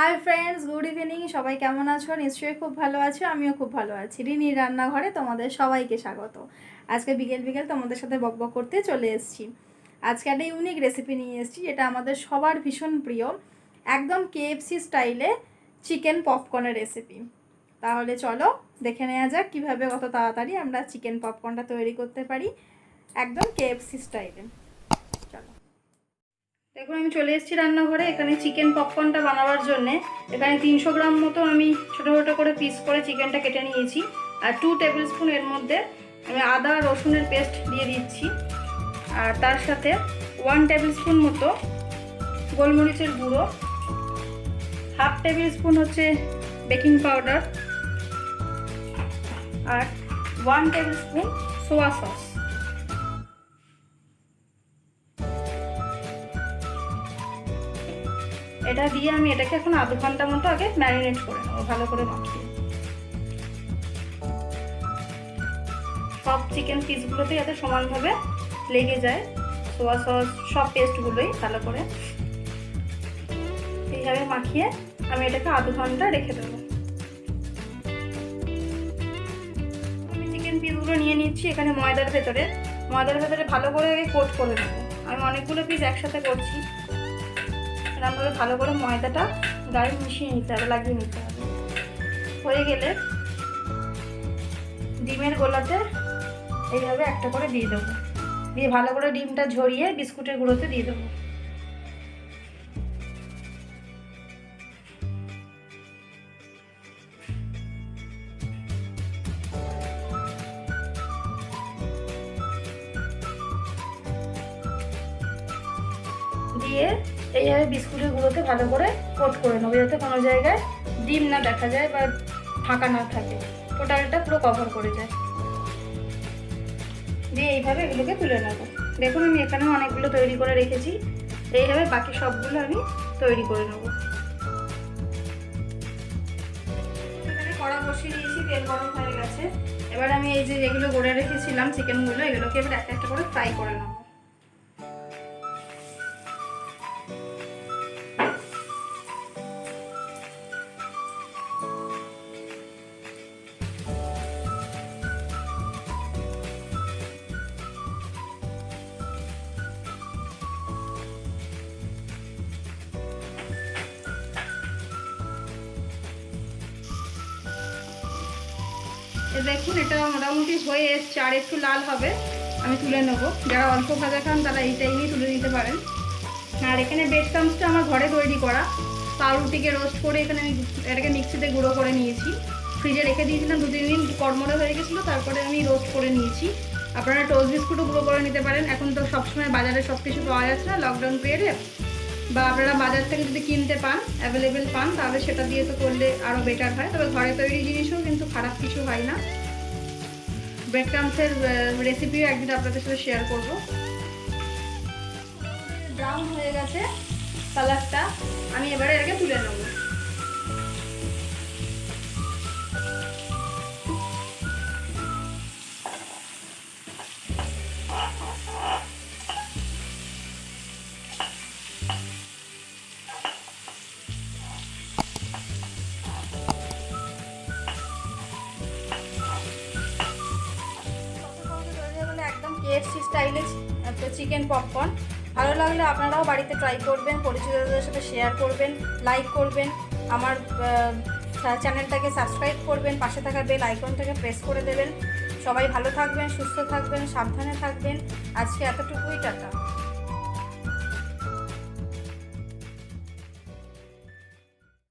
Hi friends, good evening. সবাই কেমন আছো? নিশ্চয়ই খুব ভালো আছো, আমিও খুব ভালো আছি। রিনির রান্নাঘরে তোমাদের সবাইকে স্বাগত। আজকে বিকেল বিকেল তোমাদের সাথে বকবক করতে চলে এসেছি। আজকে একটা ইউনিক রেসিপি নিয়ে এসেছি, যেটা আমাদের সবার ভীষণ প্রিয়, একদম কেএফসি স্টাইলে চিকেন পপকর্নের রেসিপি। তাহলে চলো দেখে নেওয়া যাক কীভাবে কত তাড়াতাড়ি আমরা চিকেন পপকর্নটা তৈরি করতে পারি একদম কেএফসি স্টাইলে। চলো, দেখুন আমি চলে এসেছি রান্নাঘরে। এখানে চিকেন পপকর্নটা বানাবার জন্যে এখানে 300 গ্রাম মতো আমি ছোটো ছোটো করে পিস করে চিকেনটা কেটে নিয়েছি। আর 2 টেবিল স্পুন এর মধ্যে আমি আদা রসুনের পেস্ট দিয়ে দিচ্ছি। আর তার সাথে 1 টেবিল স্পুন মতো গোলমরিচের গুঁড়ো, 1/2 টেবিল স্পুন হচ্ছে বেকিং পাউডার, আর 1 টেবিল স্পুন সোয়া সস। এটা দিয়ে আমি এটাকে এখন আধ ঘন্টা মতো আগে ম্যারিনেট করে নেবো, ভালো করে মাখিয়ে। সব চিকেন পিসগুলোতে যাতে সমানভাবে লেগে যায় সোয়া সস, সব পেস্টগুলোই ভালো করে এইভাবে মাখিয়ে আমি এটাকে আধ ঘন্টা রেখে দেবো। আমি চিকেন পিসগুলো নিয়ে নিচ্ছি এখানে ময়দার ভেতরে ভালো করে আগে কোট করে নেবো। আমি অনেকগুলো পিস একসাথে করছি, আমাদের ভালো করে ময়দাটা গায়ে মিশিয়ে নিতে হবে, লাগিয়ে নিতে হবে। হয়ে গেলে ডিমের গোলাতে এইভাবে একটা করে দিয়ে দেবো, দিয়ে ভালো করে ডিমটা ঝরিয়ে বিস্কুটের গুঁড়োতে দিয়ে দেবো। দিয়ে এইভাবে বিস্কুটের গুঁড়োতে ভালো করে কোট করে নেবো, যাতে কোনো জায়গায় ডিম না দেখা যায় বা ফাঁকা না থাকে, টোটালটা পুরো কভার করে যায়। দিয়ে এইভাবে এগুলোকে তুলে নেবো। দেখুন আমি এখানেও অনেকগুলো তৈরি করে রেখেছি, এইভাবে বাকি সবগুলো আমি তৈরি করে নেবো। এখানে কড়া বসিয়ে দিয়েছি, তেল গরম হয়ে গেছে। এবার আমি এই যে যেগুলো গড়ে রেখেছিলাম চিকেনগুলো, এগুলোকে এবার একটা একটা করে ফ্রাই করে নেবো। দেখুন এটা মোটামুটি হয়ে এসছে, আর একটু লাল হবে, আমি তুলে নেবো। যারা অল্প ভাজা খান তারা এই টাইমেই তুলে নিতে পারেন। আর এখানে ব্রেড ক্রাম্বসটা আমার ঘরে তৈরি করা, পাউরুটিকে রোস্ট করে এখানে আমি এটাকে মিক্সিতে গুঁড়ো করে নিয়েছি। ফ্রিজে রেখে দিয়েছিলাম 2-3 দিন, কড়মড়ে হয়ে গেছিলো, তারপরে আমি রোস্ট করে নিয়েছি। আপনারা টোস্ট বিস্কুটও গুঁড়ো করে নিতে পারেন। এখন তো সবসময় বাজারে সব কিছু পাওয়া যাচ্ছে না লকডাউন পিরিয়ডে, বা আপনারা বাজার থেকে যদি কিনতে পান, অ্যাভেলেবেল পান, তাহলে সেটা দিয়ে তো করলে আরও বেটার হয়। তবে ঘরে তৈরি জিনিসও কিন্তু খারাপ কিছু হয় না। ব্রেড ক্রাম্বসের রেসিপিও একদিন আপনাদের সাথে শেয়ার করবো। ব্রাউন হয়ে গেছে কালারটা, আমি এবারে এটাকে তুলে নেব। একদম কেএফসি স্টাইলে চিকেন পপকর্ন। ভালো লাগলে আপনারাও বাড়িতে ট্রাই করবেন, পরিচিতদের সাথে শেয়ার করবেন, লাইক করবেন, আমার চ্যানেলটাকে সাবস্ক্রাইব করবেন, পাশে থাকা বেল আইকনটাকে প্রেস করে দেবেন। সবাই ভালো থাকবেন, সুস্থ থাকবেন, সাবধানে থাকবেন। আজকে এতটুকুই, টাটা।